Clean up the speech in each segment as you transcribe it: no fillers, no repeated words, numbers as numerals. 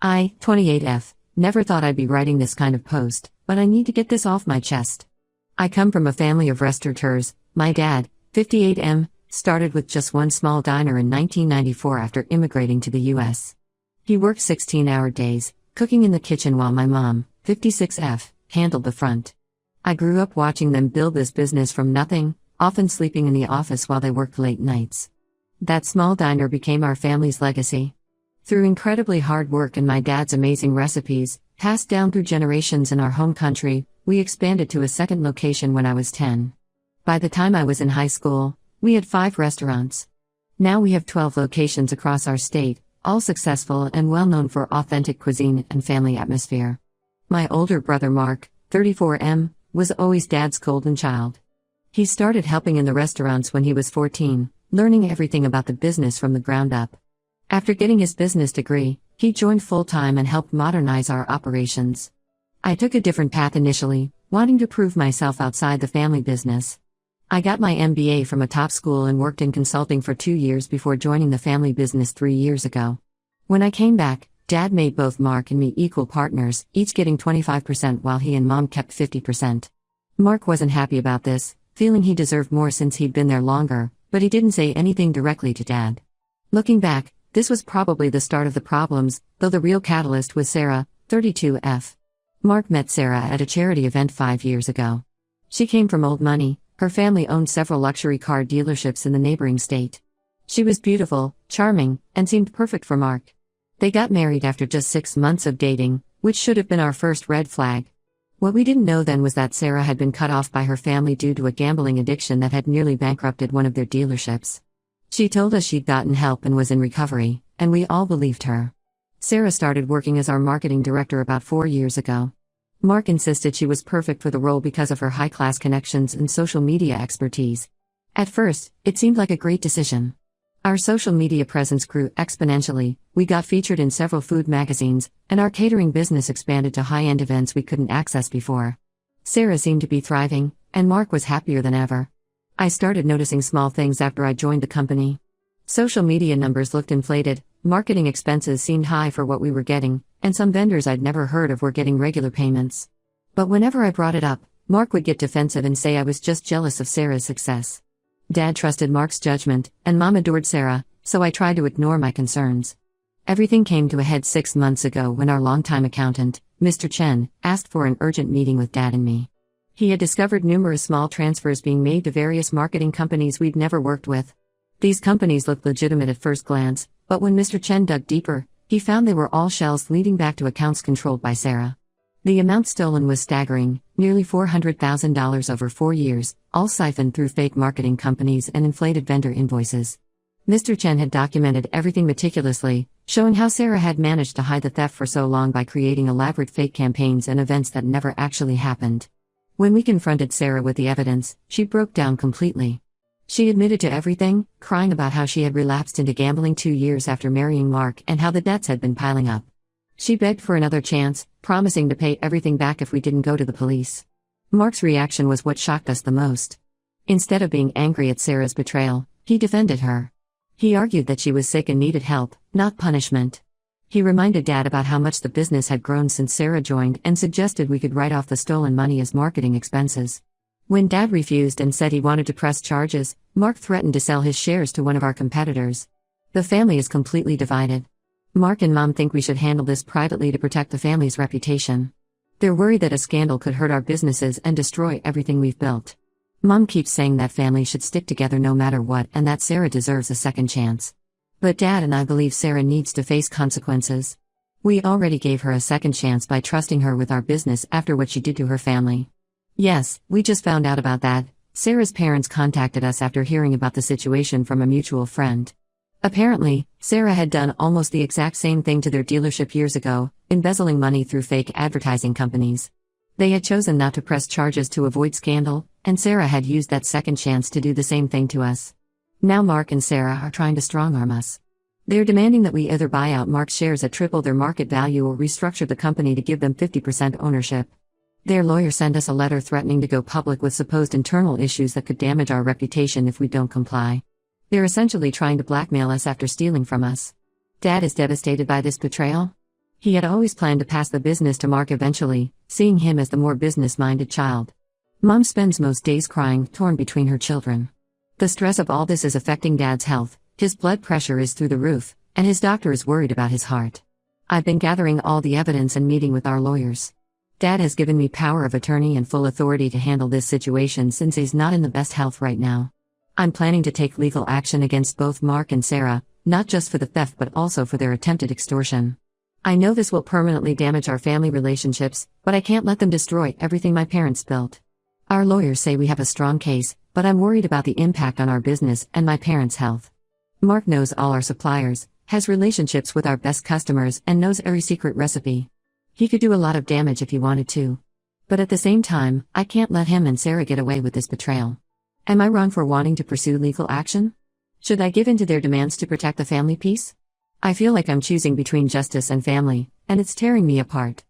I, 28F, never thought I'd be writing this kind of post, but I need to get this off my chest. I come from a family of restaurateurs. My dad, 58M, started with just one small diner in 1994 after immigrating to the US. He worked 16-hour days, cooking in the kitchen while my mom, 56F, handled the front. I grew up watching them build this business from nothing, often sleeping in the office while they worked late nights. That small diner became our family's legacy. Through incredibly hard work and my dad's amazing recipes, passed down through generations in our home country, we expanded to a second location when I was 10. By the time I was in high school, we had 5 restaurants. Now we have 12 locations across our state, all successful and well known for authentic cuisine and family atmosphere. My older brother Mark, 34M, was always Dad's golden child. He started helping in the restaurants when he was 14, learning everything about the business from the ground up. After getting his business degree, he joined full-time and helped modernize our operations. I took a different path initially, wanting to prove myself outside the family business. I got my MBA from a top school and worked in consulting for 2 years before joining the family business 3 years ago. When I came back, Dad made both Mark and me equal partners, each getting 25% while he and Mom kept 50%. Mark wasn't happy about this, feeling he deserved more since he'd been there longer, but he didn't say anything directly to Dad. Looking back, this was probably the start of the problems, though the real catalyst was Sarah, 32F. Mark met Sarah at a charity event 5 years ago. She came from old money. Her family owned several luxury car dealerships in the neighboring state. She was beautiful, charming, and seemed perfect for Mark. They got married after just 6 months of dating, which should have been our first red flag. What we didn't know then was that Sarah had been cut off by her family due to a gambling addiction that had nearly bankrupted one of their dealerships. She told us she'd gotten help and was in recovery, and we all believed her. Sarah started working as our marketing director about 4 years ago. Mark insisted she was perfect for the role because of her high-class connections and social media expertise. At first, it seemed like a great decision. Our social media presence grew exponentially, we got featured in several food magazines, and our catering business expanded to high-end events we couldn't access before. Sarah seemed to be thriving, and Mark was happier than ever. I started noticing small things after I joined the company. Social media numbers looked inflated, marketing expenses seemed high for what we were getting, and some vendors I'd never heard of were getting regular payments. But whenever I brought it up, Mark would get defensive and say I was just jealous of Sarah's success. Dad trusted Mark's judgment, and Mom adored Sarah, so I tried to ignore my concerns. Everything came to a head 6 months ago when our longtime accountant, Mr. Chen, asked for an urgent meeting with Dad and me. He had discovered numerous small transfers being made to various marketing companies we'd never worked with. These companies looked legitimate at first glance, but when Mr. Chen dug deeper, he found they were all shells leading back to accounts controlled by Sarah. The amount stolen was staggering, nearly $400,000 over 4 years, all siphoned through fake marketing companies and inflated vendor invoices. Mr. Chen had documented everything meticulously, showing how Sarah had managed to hide the theft for so long by creating elaborate fake campaigns and events that never actually happened. When we confronted Sarah with the evidence, she broke down completely. She admitted to everything, crying about how she had relapsed into gambling 2 years after marrying Mark and how the debts had been piling up. She begged for another chance, promising to pay everything back if we didn't go to the police. Mark's reaction was what shocked us the most. Instead of being angry at Sarah's betrayal, he defended her. He argued that she was sick and needed help, not punishment. He reminded Dad about how much the business had grown since Sarah joined and suggested we could write off the stolen money as marketing expenses. When Dad refused and said he wanted to press charges, Mark threatened to sell his shares to one of our competitors. The family is completely divided. Mark and Mom think we should handle this privately to protect the family's reputation. They're worried that a scandal could hurt our businesses and destroy everything we've built. Mom keeps saying that family should stick together no matter what and that Sarah deserves a second chance. But Dad and I believe Sarah needs to face consequences. We already gave her a second chance by trusting her with our business after what she did to her family. Yes, we just found out about that. Sarah's parents contacted us after hearing about the situation from a mutual friend. Apparently, Sarah had done almost the exact same thing to their dealership years ago, embezzling money through fake advertising companies. They had chosen not to press charges to avoid scandal, and Sarah had used that second chance to do the same thing to us. Now Mark and Sarah are trying to strong-arm us. They're demanding that we either buy out Mark's shares at triple their market value or restructure the company to give them 50% ownership. Their lawyer sent us a letter threatening to go public with supposed internal issues that could damage our reputation if we don't comply. They're essentially trying to blackmail us after stealing from us. Dad is devastated by this betrayal. He had always planned to pass the business to Mark eventually, seeing him as the more business-minded child. Mom spends most days crying, torn between her children. The stress of all this is affecting Dad's health. His blood pressure is through the roof, and his doctor is worried about his heart. I've been gathering all the evidence and meeting with our lawyers. Dad has given me power of attorney and full authority to handle this situation since he's not in the best health right now. I'm planning to take legal action against both Mark and Sarah, not just for the theft but also for their attempted extortion. I know this will permanently damage our family relationships, but I can't let them destroy everything my parents built. Our lawyers say we have a strong case, but I'm worried about the impact on our business and my parents' health. Mark knows all our suppliers, has relationships with our best customers, and knows every secret recipe. He could do a lot of damage if he wanted to. But at the same time, I can't let him and Sarah get away with this betrayal. Am I wrong for wanting to pursue legal action? Should I give in to their demands to protect the family peace? I feel like I'm choosing between justice and family, and it's tearing me apart.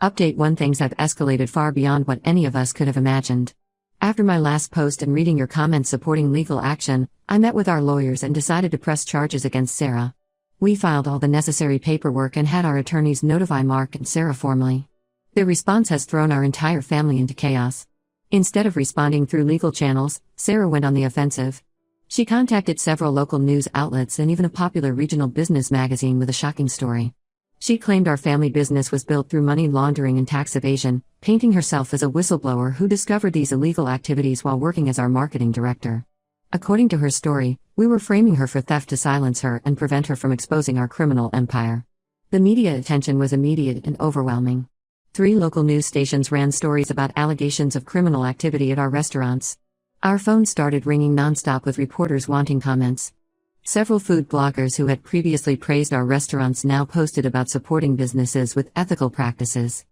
Update 1: Things have escalated far beyond what any of us could have imagined. After my last post and reading your comments supporting legal action, I met with our lawyers and decided to press charges against Sarah. We filed all the necessary paperwork and had our attorneys notify Mark and Sarah formally. Their response has thrown our entire family into chaos. Instead of responding through legal channels, Sarah went on the offensive. She contacted several local news outlets and even a popular regional business magazine with a shocking story. She claimed our family business was built through money laundering and tax evasion, painting herself as a whistleblower who discovered these illegal activities while working as our marketing director. According to her story, we were framing her for theft to silence her and prevent her from exposing our criminal empire. The media attention was immediate and overwhelming. 3 local news stations ran stories about allegations of criminal activity at our restaurants. Our phones started ringing nonstop with reporters wanting comments. Several food bloggers who had previously praised our restaurants now posted about supporting businesses with ethical practices.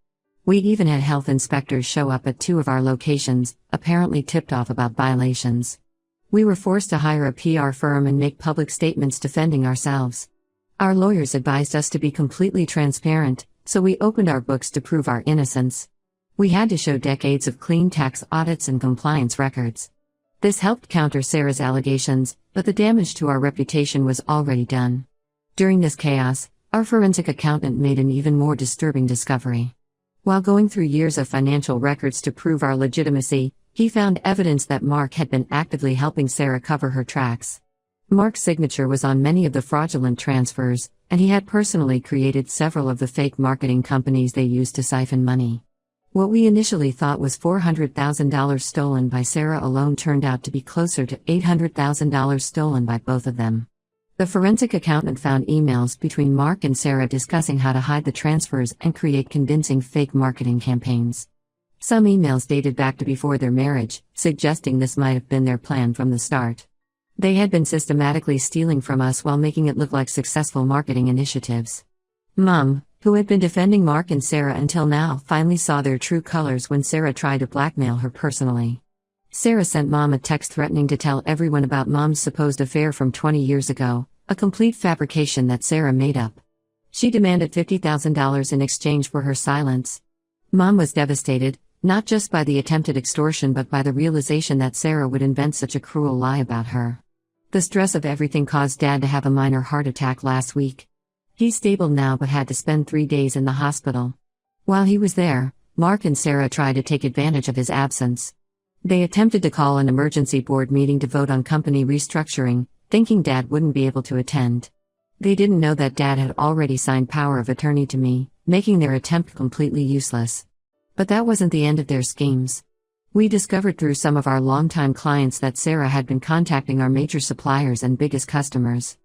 We even had health inspectors show up at 2 of our locations, apparently tipped off about violations. We were forced to hire a PR firm and make public statements defending ourselves. Our lawyers advised us to be completely transparent, so we opened our books to prove our innocence. We had to show decades of clean tax audits and compliance records. This helped counter Sarah's allegations, but the damage to our reputation was already done. During this chaos, our forensic accountant made an even more disturbing discovery. While going through years of financial records to prove our legitimacy, he found evidence that Mark had been actively helping Sarah cover her tracks. Mark's signature was on many of the fraudulent transfers, and he had personally created several of the fake marketing companies they used to siphon money. What we initially thought was $400,000 stolen by Sarah alone turned out to be closer to $800,000 stolen by both of them. The forensic accountant found emails between Mark and Sarah discussing how to hide the transfers and create convincing fake marketing campaigns. Some emails dated back to before their marriage, suggesting this might have been their plan from the start. They had been systematically stealing from us while making it look like successful marketing initiatives. Mom, who had been defending Mark and Sarah until now, finally saw their true colors when Sarah tried to blackmail her personally. Sarah sent Mom a text threatening to tell everyone about Mom's supposed affair from 20 years ago, a complete fabrication that Sarah made up. She demanded $50,000 in exchange for her silence. Mom was devastated, not just by the attempted extortion but by the realization that Sarah would invent such a cruel lie about her. The stress of everything caused Dad to have a minor heart attack last week. He's stable now but had to spend 3 days in the hospital. While he was there, Mark and Sarah tried to take advantage of his absence. They attempted to call an emergency board meeting to vote on company restructuring, thinking Dad wouldn't be able to attend. They didn't know that Dad had already signed power of attorney to me, making their attempt completely useless. But that wasn't the end of their schemes. We discovered through some of our longtime clients that Sarah had been contacting our major suppliers and biggest customers.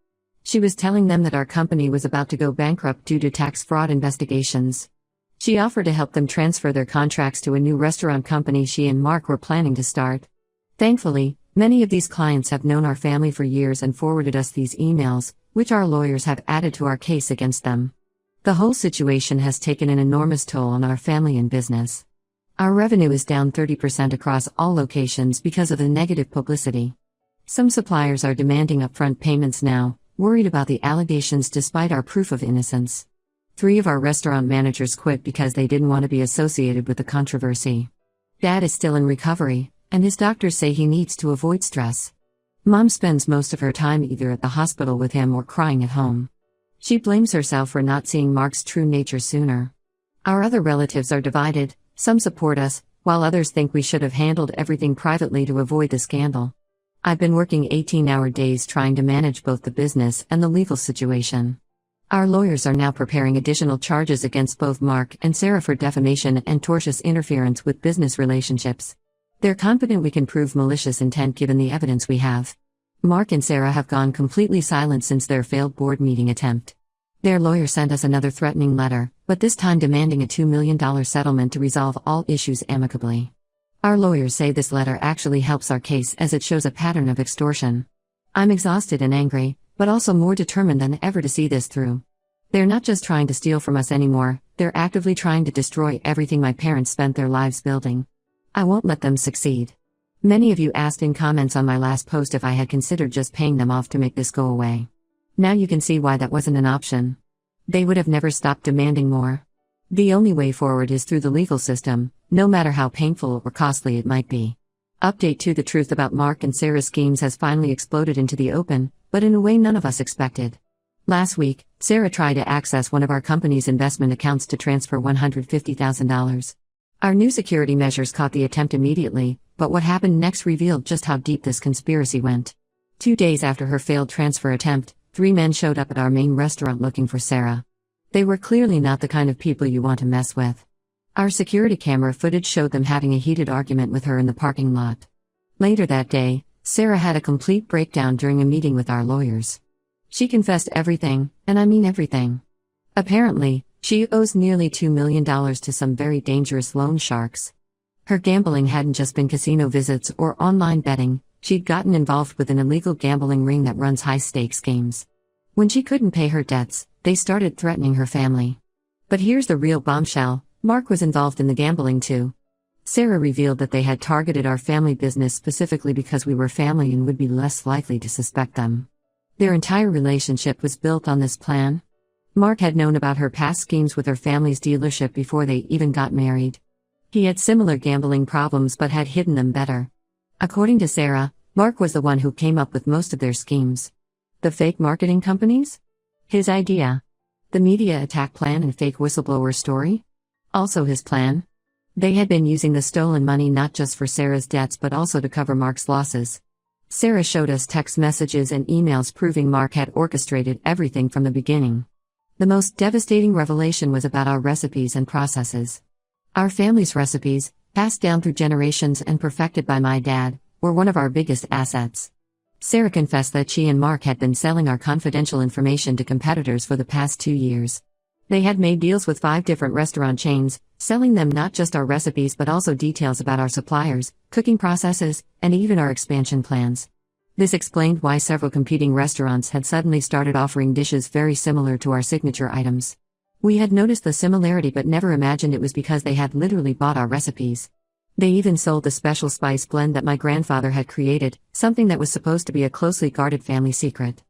She was telling them that our company was about to go bankrupt due to tax fraud investigations. She offered to help them transfer their contracts to a new restaurant company she and Mark were planning to start. Thankfully, many of these clients have known our family for years and forwarded us these emails, which our lawyers have added to our case against them. The whole situation has taken an enormous toll on our family and business. Our revenue is down 30% across all locations because of the negative publicity. Some suppliers are demanding upfront payments now, worried about the allegations despite our proof of innocence. 3 of our restaurant managers quit because they didn't want to be associated with the controversy. Dad is still in recovery, and his doctors say he needs to avoid stress. Mom spends most of her time either at the hospital with him or crying at home. She blames herself for not seeing Mark's true nature sooner. Our other relatives are divided, some support us, while others think we should have handled everything privately to avoid the scandal. I've been working 18-hour days trying to manage both the business and the legal situation. Our lawyers are now preparing additional charges against both Mark and Sarah for defamation and tortious interference with business relationships. They're confident we can prove malicious intent given the evidence we have. Mark and Sarah have gone completely silent since their failed board meeting attempt. Their lawyer sent us another threatening letter, but this time demanding a $2 million settlement to resolve all issues amicably. Our lawyers say this letter actually helps our case as it shows a pattern of extortion. I'm exhausted and angry, but also more determined than ever to see this through. They're not just trying to steal from us anymore, they're actively trying to destroy everything my parents spent their lives building. I won't let them succeed. Many of you asked in comments on my last post if I had considered just paying them off to make this go away. Now you can see why that wasn't an option. They would have never stopped demanding more. The only way forward is through the legal system, no matter how painful or costly it might be. Update 2: the truth about Mark and Sarah's schemes has finally exploded into the open, but in a way none of us expected. Last week, Sarah tried to access one of our company's investment accounts to transfer $150,000. Our new security measures caught the attempt immediately, but what happened next revealed just how deep this conspiracy went. 2 days after her failed transfer attempt, 3 men showed up at our main restaurant looking for Sarah. They were clearly not the kind of people you want to mess with. Our security camera footage showed them having a heated argument with her in the parking lot. Later that day, Sarah had a complete breakdown during a meeting with our lawyers. She confessed everything, and I mean everything. Apparently, she owes nearly $2 million to some very dangerous loan sharks. Her gambling hadn't just been casino visits or online betting, she'd gotten involved with an illegal gambling ring that runs high-stakes games. When she couldn't pay her debts, they started threatening her family. But here's the real bombshell: Mark was involved in the gambling too. Sarah revealed that they had targeted our family business specifically because we were family and would be less likely to suspect them. Their entire relationship was built on this plan. Mark had known about her past schemes with her family's dealership before they even got married. He had similar gambling problems but had hidden them better. According to Sarah, Mark was the one who came up with most of their schemes. The fake marketing companies? His idea. The media attack plan and fake whistleblower story? Also his plan. They had been using the stolen money not just for Sarah's debts but also to cover Mark's losses. Sarah showed us text messages and emails proving Mark had orchestrated everything from the beginning. The most devastating revelation was about our recipes and processes. Our family's recipes, passed down through generations and perfected by my dad, were one of our biggest assets. Sarah confessed that she and Mark had been selling our confidential information to competitors for the past 2 years. They had made deals with 5 different restaurant chains, selling them not just our recipes but also details about our suppliers, cooking processes, and even our expansion plans. This explained why several competing restaurants had suddenly started offering dishes very similar to our signature items. We had noticed the similarity but never imagined it was because they had literally bought our recipes. They even sold the special spice blend that my grandfather had created, something that was supposed to be a closely guarded family secret.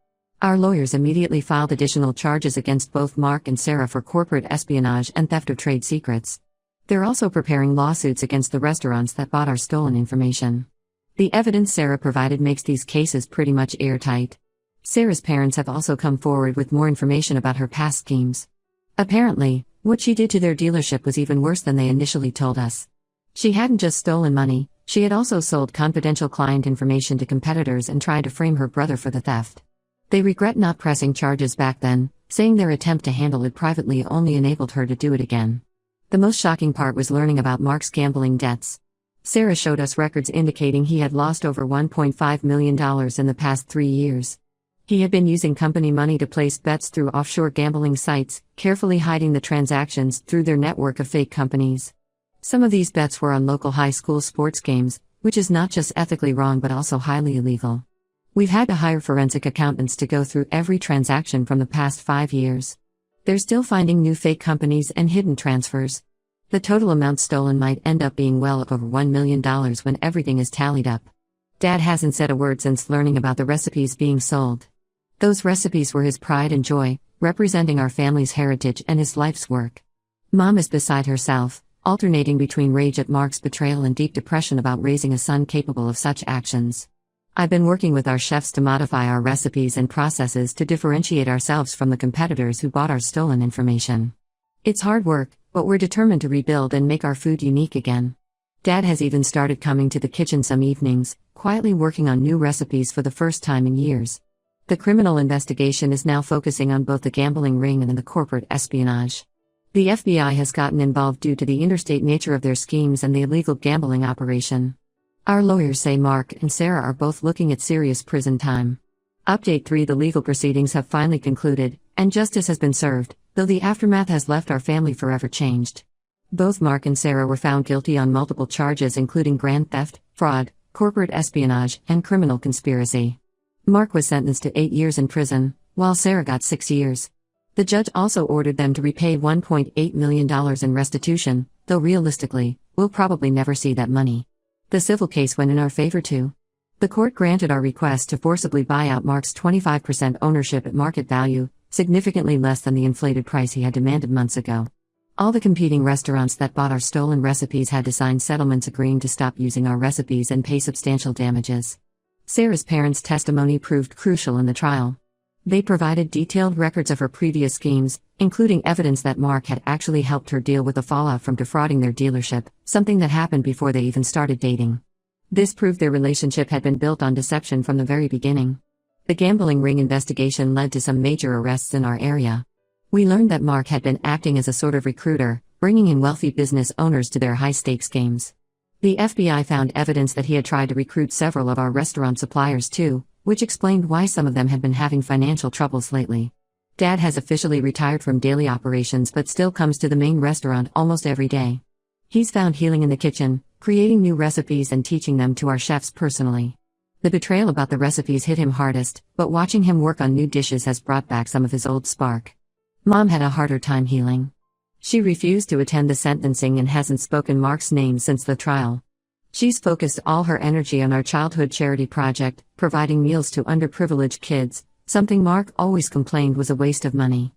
Our lawyers immediately filed additional charges against both Mark and Sarah for corporate espionage and theft of trade secrets. They're also preparing lawsuits against the restaurants that bought our stolen information. The evidence Sarah provided makes these cases pretty much airtight. Sarah's parents have also come forward with more information about her past schemes. Apparently, what she did to their dealership was even worse than they initially told us. She hadn't just stolen money, she had also sold confidential client information to competitors and tried to frame her brother for the theft. They regret not pressing charges back then, saying their attempt to handle it privately only enabled her to do it again. The most shocking part was learning about Mark's gambling debts. Sarah showed us records indicating he had lost over $1.5 million in the past 3 years. He had been using company money to place bets through offshore gambling sites, carefully hiding the transactions through their network of fake companies. Some of these bets were on local high school sports games, which is not just ethically wrong but also highly illegal. We've had to hire forensic accountants to go through every transaction from the past 5 years. They're still finding new fake companies and hidden transfers. The total amount stolen might end up being well over $1 million when everything is tallied up. Dad hasn't said a word since learning about the recipes being sold. Those recipes were his pride and joy, representing our family's heritage and his life's work. Mom is beside herself, alternating between rage at Mark's betrayal and deep depression about raising a son capable of such actions. I've been working with our chefs to modify our recipes and processes to differentiate ourselves from the competitors who bought our stolen information. It's hard work, but we're determined to rebuild and make our food unique again. Dad has even started coming to the kitchen some evenings, quietly working on new recipes for the first time in years. The criminal investigation is now focusing on both the gambling ring and the corporate espionage. The FBI has gotten involved due to the interstate nature of their schemes and the illegal gambling operation. Our lawyers say Mark and Sarah are both looking at serious prison time. Update 3: The legal proceedings have finally concluded, and justice has been served, though the aftermath has left our family forever changed. Both Mark and Sarah were found guilty on multiple charges including grand theft, fraud, corporate espionage, and criminal conspiracy. Mark was sentenced to 8 years in prison, while Sarah got 6 years. The judge also ordered them to repay $1.8 million in restitution, though realistically, we'll probably never see that money. The civil case went in our favor too. The court granted our request to forcibly buy out Mark's 25% ownership at market value, significantly less than the inflated price he had demanded months ago. All the competing restaurants that bought our stolen recipes had to sign settlements agreeing to stop using our recipes and pay substantial damages. Sarah's parents' testimony proved crucial in the trial. They provided detailed records of her previous schemes, including evidence that Mark had actually helped her deal with the fallout from defrauding their dealership, something that happened before they even started dating. This proved their relationship had been built on deception from the very beginning. The gambling ring investigation led to some major arrests in our area. We learned that Mark had been acting as a sort of recruiter, bringing in wealthy business owners to their high-stakes games. The FBI found evidence that he had tried to recruit several of our restaurant suppliers too, which explained why some of them had been having financial troubles lately. Dad has officially retired from daily operations but still comes to the main restaurant almost every day. He's found healing in the kitchen, creating new recipes and teaching them to our chefs personally. The betrayal about the recipes hit him hardest, but watching him work on new dishes has brought back some of his old spark. Mom had a harder time healing. She refused to attend the sentencing and hasn't spoken Mark's name since the trial. She's focused all her energy on our childhood charity project, providing meals to underprivileged kids, something Mark always complained was a waste of money.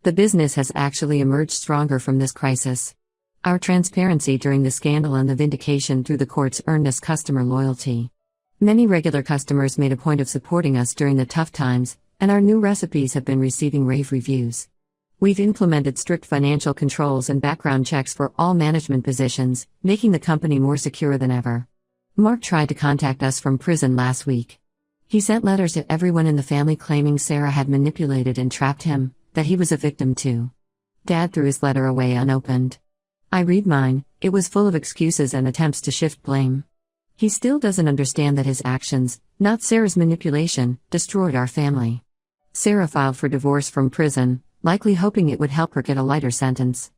The business has actually emerged stronger from this crisis. Our transparency during the scandal and the vindication through the courts earned us customer loyalty. Many regular customers made a point of supporting us during the tough times, and our new recipes have been receiving rave reviews. We've implemented strict financial controls and background checks for all management positions, making the company more secure than ever. Mark tried to contact us from prison last week. He sent letters to everyone in the family claiming Sarah had manipulated and trapped him, that he was a victim too. Dad threw his letter away unopened. I read mine, it was full of excuses and attempts to shift blame. He still doesn't understand that his actions, not Sarah's manipulation, destroyed our family. Sarah filed for divorce from prison, likely hoping it would help her get a lighter sentence.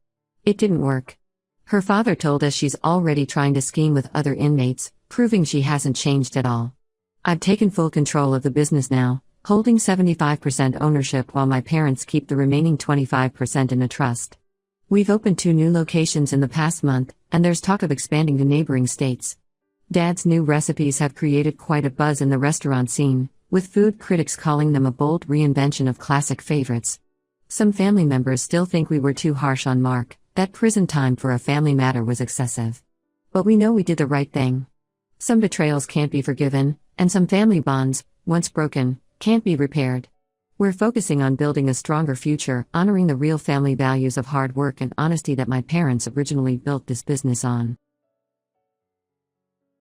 It didn't work. Her father told us she's already trying to scheme with other inmates, proving she hasn't changed at all. I've taken full control of the business now, holding 75% ownership while my parents keep the remaining 25% in a trust. We've opened 2 new locations in the past month, and there's talk of expanding to neighboring states. Dad's new recipes have created quite a buzz in the restaurant scene, with food critics calling them a bold reinvention of classic favorites. Some family members still think we were too harsh on Mark, that prison time for a family matter was excessive. But we know we did the right thing. Some betrayals can't be forgiven, and some family bonds, once broken, can't be repaired. We're focusing on building a stronger future, honoring the real family values of hard work and honesty that my parents originally built this business on.